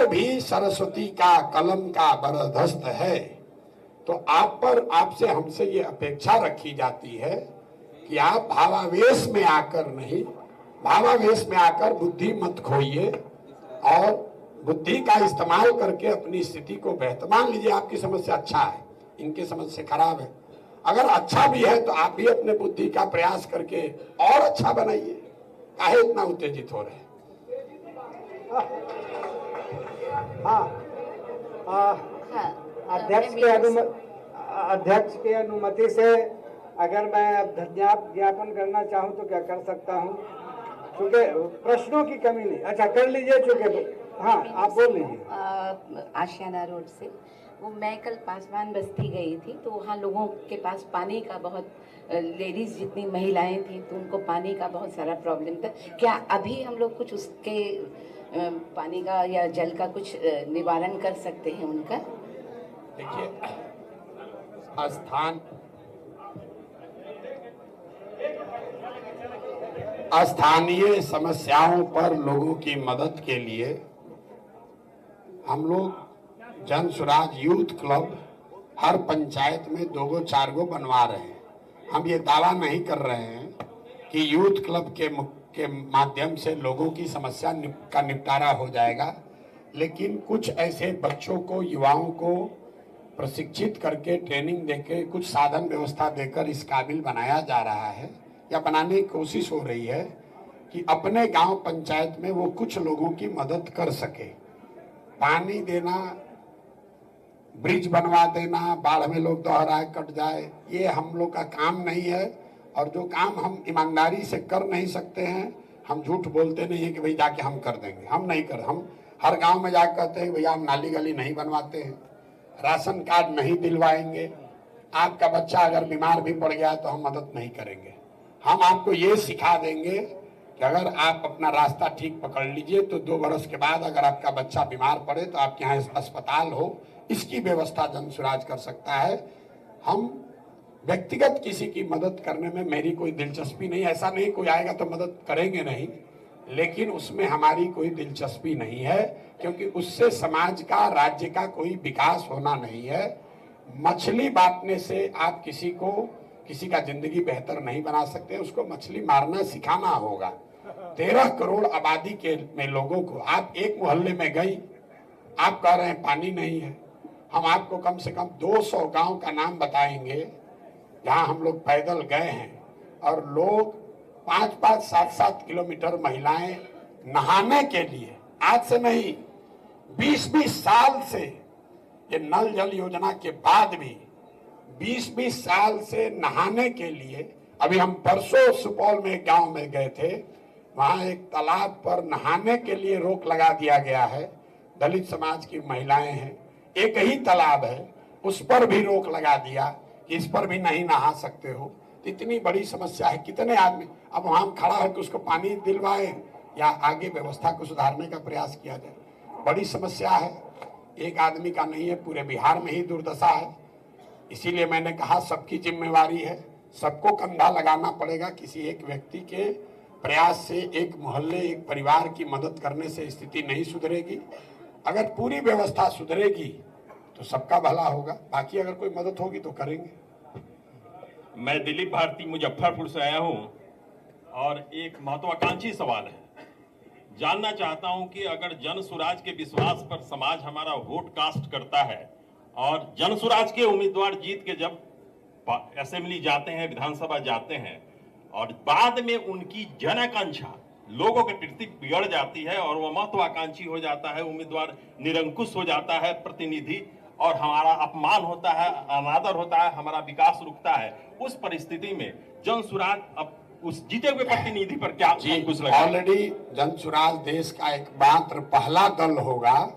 पर भी सरस्वती का कलम का बरदस्त है, तो आप पर, आपसे, हमसे ये अपेक्षा रखी जाती है कि आप भावावेश में आकर नहीं, भावावेश में आकर बुद्धि मत खोइए और बुद्धि का इस्तेमाल करके अपनी स्थिति को बेहतर। मान लीजिए आपकी समस्या अच्छा है, इनकी समस्या खराब है, अगर अच्छा भी है तो आप भी अपने बुद्धि का प्रयास करके और अच्छा बनाइए। काहे इतना उत्तेजित हो रहे हैं? अध्यक्ष के अनुमति से अगर मैं अब धन्यवाद ज्ञापन करना चाहूं तो क्या कर सकता हूं, क्योंकि प्रश्नों की कमी नहीं। अच्छा कर लीजिए, चूंकि हाँ आप बोल लीजिए। आशियाना रोड से वो मैं कल पासवान बस्ती गई थी, तो वहाँ लोगों के पास पानी का बहुत, लेडीज जितनी महिलाएं थी तो उनको पानी का बहुत सारा प्रॉब्लम था। क्या अभी हम लोग कुछ उसके पानी का या जल का कुछ निवारण कर सकते हैं उनका? देखिए, स्थानीय समस्याओं पर लोगों की मदद के लिए हम लोग जन स्वराज यूथ क्लब हर पंचायत में 2 4 बनवा रहे हैं। हम ये दावा नहीं कर रहे हैं कि यूथ क्लब के माध्यम से लोगों की समस्या का निपटारा हो जाएगा, लेकिन कुछ ऐसे बच्चों को, युवाओं को प्रशिक्षित करके, ट्रेनिंग देके, कुछ साधन व्यवस्था देकर इस काबिल बनाया जा रहा है या बनाने की कोशिश हो रही है कि अपने गांव पंचायत में वो कुछ लोगों की मदद कर सके। पानी देना, ब्रिज बनवा देना, बाढ़ में लोग दोहराए कट जाए, ये हम लोग का काम नहीं है। और जो काम हम ईमानदारी से कर नहीं सकते हैं, हम झूठ बोलते नहीं है कि भाई जाके हम कर देंगे, हम नहीं कर। हम हर गांव में जाकर कहते हैं भैया हम नाली गली नहीं बनवाते हैं, राशन कार्ड नहीं दिलवाएंगे, आपका बच्चा अगर बीमार भी पड़ गया तो हम मदद नहीं करेंगे। हम आपको ये सिखा देंगे कि अगर आप अपना रास्ता ठीक पकड़ लीजिए तो 2 बरस के बाद अगर आपका बच्चा बीमार पड़े तो आपके यहाँ अस्पताल हो, इसकी व्यवस्था जन स्वराज कर सकता है। हम व्यक्तिगत किसी की मदद करने में मेरी कोई दिलचस्पी नहीं, ऐसा नहीं कोई आएगा तो मदद करेंगे नहीं, लेकिन उसमें हमारी कोई दिलचस्पी नहीं है, क्योंकि उससे समाज का, राज्य का कोई विकास होना नहीं है। मछली बांटने से आप किसी का जिंदगी बेहतर नहीं बना सकते, उसको मछली मारना सिखाना होगा। 13 करोड़ आबादी के में लोगों को आप एक मोहल्ले में गई, आप कह रहे हैं पानी नहीं है। हम आपको कम से कम 200 गांव का नाम बताएंगे जहां हम लोग पैदल गए हैं और लोग 5-5, 7-7 किलोमीटर महिलाएं नहाने के लिए, आज से नहीं 20-20 साल से, ये नल जल योजना के बाद भी 20-20 साल से नहाने के लिए। अभी हम परसों सुपौल में एक गांव में गए थे, वहां एक तालाब पर नहाने के लिए रोक लगा दिया गया है। दलित समाज की महिलाएं हैं, एक ही तालाब है, उस पर भी रोक लगा दिया कि इस पर भी नहीं नहा सकते हो। इतनी बड़ी समस्या है, कितने आदमी अब वहां खड़ा है कि उसको पानी दिलवाए या आगे व्यवस्था को सुधारने का प्रयास किया जाए। बड़ी समस्या है, एक आदमी का नहीं है, पूरे बिहार में ही दुर्दशा है। इसीलिए मैंने कहा सबकी जिम्मेवारी है, सबको कंधा लगाना पड़ेगा। किसी एक व्यक्ति के प्रयास से, एक मोहल्ले, एक परिवार की मदद करने से स्थिति नहीं सुधरेगी। अगर पूरी व्यवस्था सुधरेगी तो सबका भला होगा, बाकी अगर कोई मदद होगी तो करेंगे। मैं दिलीप भारती मुजफ्फरपुर से आया हूं और एक महत्वाकांक्षी सवाल है। जानना चाहता हूं कि अगर जन स्वराज के विश्वास पर समाज हमारा वोट कास्ट करता है और जन स्वराज के उम्मीदवार जीत के जब असेंबली जाते हैं, विधानसभा जाते हैं और बाद में उनकी जन आकांक्षा लोगों के प्रति बिगड़ जाती है और वो महत्वाकांक्षी हो जाता है, उम्मीदवार निरंकुश हो जाता है, प्रतिनिधि, और हमारा अपमान होता है, अनादर होता है, हमारा विकास रुकता है, उस परिस्थिति में जन स्वराज अब उस जीते हुए प्रतिनिधि पर क्या कुछ लगा? ऑलरेडी जन स्वराज देश का एकमात्र पहला दल होगा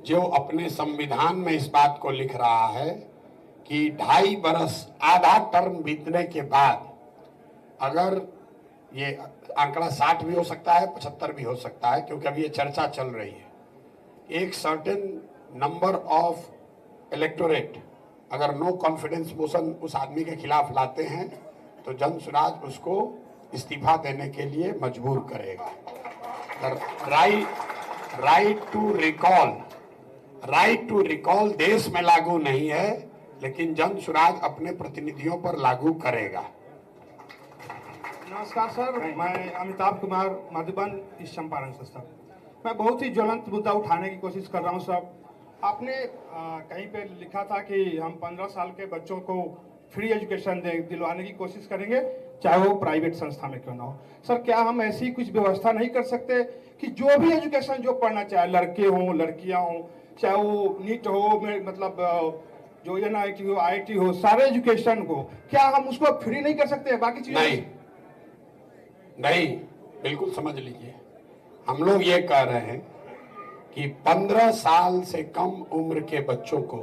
जो अपने संविधान में इस बात को लिख रहा है कि 2.5 बरस, आधा टर्म बीतने के बाद, अगर ये आंकड़ा 60 भी हो सकता है, 75 भी हो सकता है, क्योंकि अभी ये चर्चा चल रही है, एक सर्टेन नंबर ऑफ इलेक्टोरेट अगर नो कॉन्फिडेंस मोशन उस आदमी के खिलाफ लाते हैं तो जन स्वराज उसको इस्तीफा देने के लिए मजबूर करेगा। अगर राइट टू रिकॉल देश में लागू नहीं है, लेकिन जन सुराज अपने प्रतिनिधियों पर लागू करेगा। नमस्कार सर, मैं अमिताभ कुमार, मधुबन ईस्ट चंपारण से सर। मैं बहुत ही ज्वलंत मुद्दा उठाने की कोशिश कर रहा हूं सर। आपने कहीं पे लिखा था कि हम 15 साल के बच्चों को फ्री एजुकेशन दिलवाने की कोशिश करेंगे, चाहे वो प्राइवेट संस्था में क्यों ना हो। सर, क्या हम ऐसी कुछ व्यवस्था नहीं कर सकते कि जो भी एजुकेशन जो पढ़ना चाहे, लड़के हों लड़कियां हों, चाहे वो नीट हो, मतलब जो NIT हो, IIT हो, सारे एजुकेशन को क्या हम उसको फ्री नहीं कर सकते? बाकी चीजें नहीं, बिल्कुल समझ लीजिए, हम लोग ये कह रहे हैं कि 15 साल से कम उम्र के बच्चों को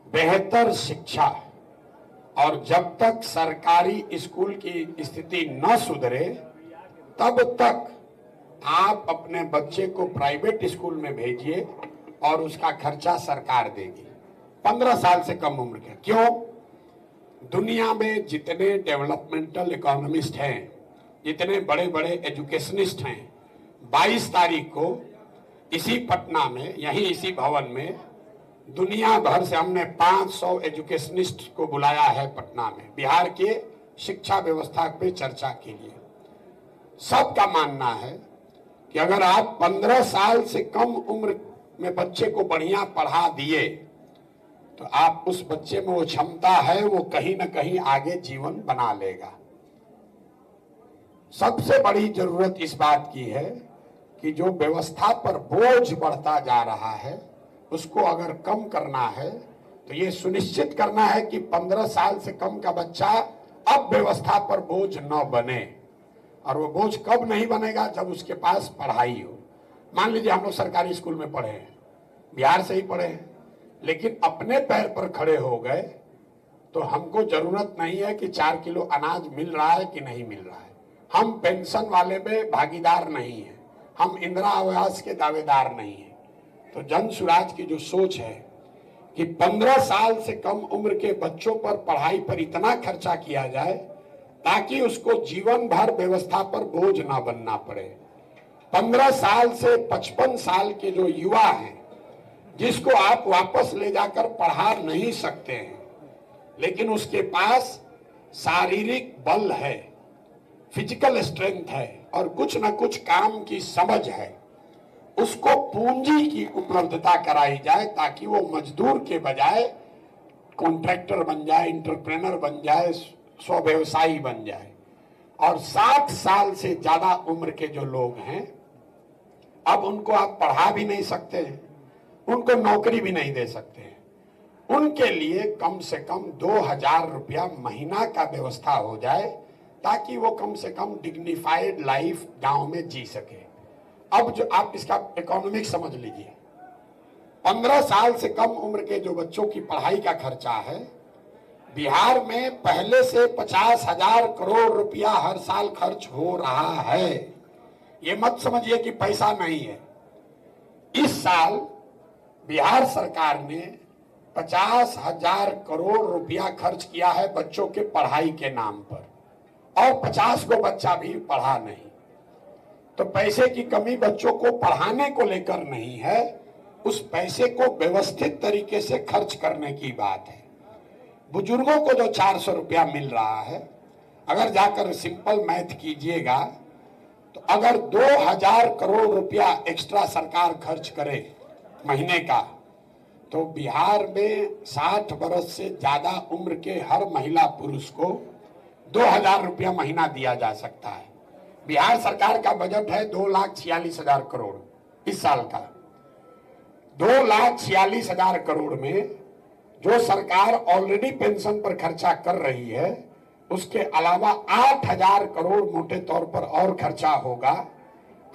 बेहतर शिक्षा, और जब तक सरकारी स्कूल की स्थिति न सुधरे तब तक आप अपने बच्चे को प्राइवेट स्कूल में भेजिए और उसका खर्चा सरकार देगी। 15 साल से कम उम्र के। क्यों? दुनिया में जितने डेवलपमेंटल इकोनॉमिस्ट हैं, जितने बड़े बड़े एजुकेशनिस्ट हैं, 22 तारीख को इसी पटना में, यही इसी भवन में, दुनिया भर से हमने 500 एजुकेशनिस्ट को बुलाया है पटना में, बिहार के शिक्षा व्यवस्था पे चर्चा के लिए। सबका मानना है कि अगर आप 15 साल से कम उम्र में बच्चे को बढ़िया पढ़ा दिए तो आप उस बच्चे में वो क्षमता है, वो कहीं ना कहीं आगे जीवन बना लेगा। सबसे बड़ी जरूरत इस बात की है कि जो व्यवस्था पर बोझ बढ़ता जा रहा है उसको अगर कम करना है तो ये सुनिश्चित करना है कि 15 साल से कम का बच्चा अब व्यवस्था पर बोझ न बने। और वो बोझ कब नहीं बनेगा? जब उसके पास पढ़ाई हो। मान लीजिए हम लोग सरकारी स्कूल में पढ़े हैं, बिहार से ही पढ़े हैं, लेकिन अपने पैर पर खड़े हो गए तो हमको जरूरत नहीं है कि 4 किलो अनाज मिल रहा है कि नहीं मिल रहा है। हम पेंशन वाले में भागीदार नहीं है, हम इंदिरा आवास के दावेदार नहीं है। तो जन सुराज की जो सोच है कि 15 साल से कम उम्र के बच्चों पर पढ़ाई पर इतना खर्चा किया जाए ताकि उसको जीवन भर व्यवस्था पर बोझ ना बनना पड़े। 15 साल से 55 साल के जो युवा हैं, जिसको आप वापस ले जाकर पढ़ा नहीं सकते हैं, लेकिन उसके पास शारीरिक बल है, फिजिकल स्ट्रेंथ है और कुछ न कुछ काम की समझ है, उसको पूंजी की उपलब्धता कराई जाए ताकि वो मजदूर के बजाय कॉन्ट्रैक्टर बन जाए, इंटरप्रेनर बन जाए, स्वव्यवसायी बन जाए। और 60 साल से ज्यादा उम्र के जो लोग हैं, अब उनको आप पढ़ा भी नहीं सकते हैं, उनको नौकरी भी नहीं दे सकते हैं। उनके लिए कम से कम 2000 रुपया महीना का व्यवस्था हो जाए ताकि वो कम से कम डिग्निफाइड लाइफ गांव में जी सके। अब जो आप इसका इकोनॉमिक्स समझ लीजिए, 15 साल से कम उम्र के जो बच्चों की पढ़ाई का खर्चा है, बिहार में पहले से 50,000 करोड़ रुपया हर साल खर्च हो रहा है। ये मत समझिए कि पैसा नहीं है। इस साल बिहार सरकार ने 50,000 करोड़ रुपया खर्च किया है बच्चों के पढ़ाई के नाम पर, और 50 को बच्चा भी पढ़ा नहीं। तो पैसे की कमी बच्चों को पढ़ाने को लेकर नहीं है, उस पैसे को व्यवस्थित तरीके से खर्च करने की बात है। बुजुर्गों को जो 400 रुपया मिल रहा है, अगर जाकर सिंपल मैथ कीजिएगा तो अगर 2000 करोड़ रुपया एक्स्ट्रा सरकार खर्च करे महीने का, तो बिहार में 60 वर्ष से ज्यादा उम्र के हर महिला पुरुष को 2000 रुपया महीना दिया जा सकता है। बिहार सरकार का बजट है 2,46,000 करोड़ इस साल का। 2,46,000 करोड़ में जो सरकार ऑलरेडी पेंशन पर खर्चा कर रही है, उसके अलावा 8,000 करोड़ मोटे तौर पर और खर्चा होगा।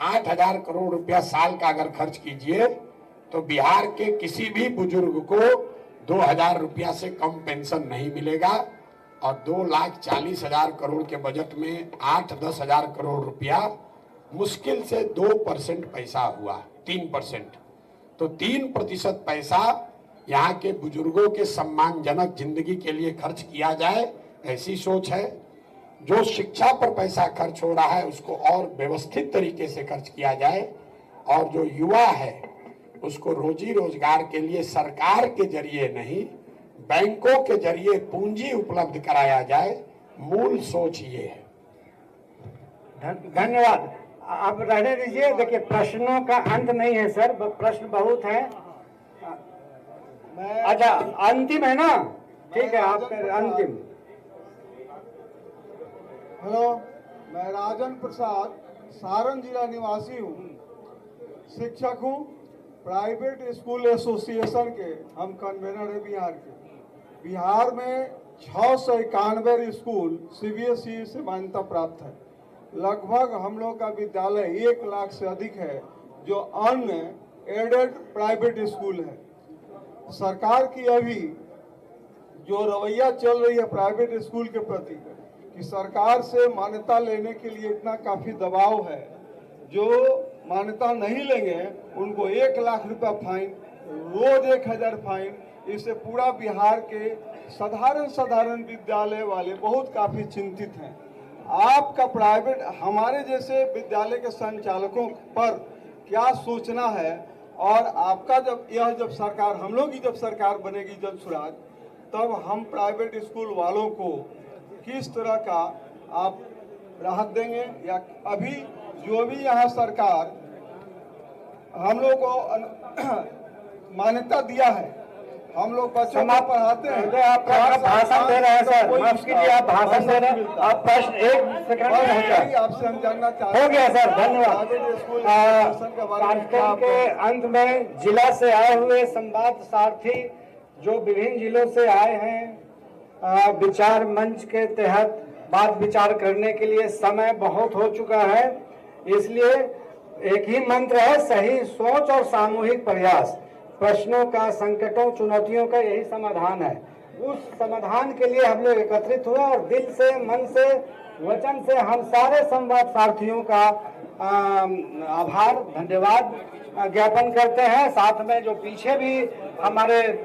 8,000 करोड़ रुपया साल का अगर खर्च कीजिए तो बिहार के किसी भी बुजुर्ग को 2,000 रुपया से कम पेंशन नहीं मिलेगा। और 2,40,000 करोड़ के बजट में 8-10 हजार करोड़ रुपया मुश्किल से 2% पैसा हुआ, 3%। तो 3% पैसा यहाँ के बुजुर्गों के सम्मानजनक जिंदगी के लिए खर्च किया जाए, ऐसी सोच है। जो शिक्षा पर पैसा खर्च हो रहा है उसको और व्यवस्थित तरीके से खर्च किया जाए, और जो युवा है उसको रोजी रोजगार के लिए सरकार के जरिए नहीं, बैंकों के जरिए पूंजी उपलब्ध कराया जाए, मूल सोच ये है। धन्यवाद। आप रहने दीजिए, देखिए प्रश्नों का अंत नहीं है सर, प्रश्न बहुत है। अच्छा अंतिम है ना, ठीक है आप अंतिम। हेलो, मैं राजन प्रसाद सारण जिला निवासी हूँ, शिक्षक हूँ, प्राइवेट स्कूल एसोसिएशन के हम कन्वेनर है बिहार के। बिहार में 691 स्कूल सीबीएसई से मान्यता प्राप्त है। लगभग हम लोग का विद्यालय 1 लाख से अधिक है जो अनएडेड प्राइवेट स्कूल है। सरकार की अभी जो रवैया चल रही है प्राइवेट स्कूल के प्रति कि सरकार से मान्यता लेने के लिए इतना काफी दबाव है, जो मान्यता नहीं लेंगे उनको 1 लाख रुपया फाइन, रोज 1000 फाइन। इससे पूरा बिहार के साधारण विद्यालय वाले बहुत काफी चिंतित हैं। आपका प्राइवेट हमारे जैसे विद्यालय के संचालकों पर क्या सोचना है, और आपका जब सरकार, हम लोग की जब सरकार बनेगी जन सुराज, तब हम प्राइवेट स्कूल वालों को किस तरह का आप राहत देंगे, या अभी जो भी यहाँ सरकार हम लोग को मान्यता दिया है, हम लोग बच्चों को पढ़ाते हैं। आप भाषण दे रहे हैं सर, माफ कीजिए आप भाषण दे रहे हैं, आप प्रश्न 1 सेकंड में है आपसे हम जानना चाहते हैं। हो गया सर, धन्यवाद। कार्यक्रम के अंत में जिला से आए हुए संवाद सारथी जो विभिन्न जिलों से आए हैं, विचार मंच के तहत बात विचार करने के लिए समय बहुत हो चुका है, इसलिए एक ही मंत्र है, सही सोच और सामूहिक प्रयास। प्रश्नों का, संकटों, चुनौतियों का यही समाधान है। उस समाधान के लिए हम लोग एकत्रित हुए और दिल से, मन से, वचन से हम सारे संवाद सारथियों का आभार, धन्यवाद ज्ञापन करते हैं। साथ में जो पीछे भी हमारे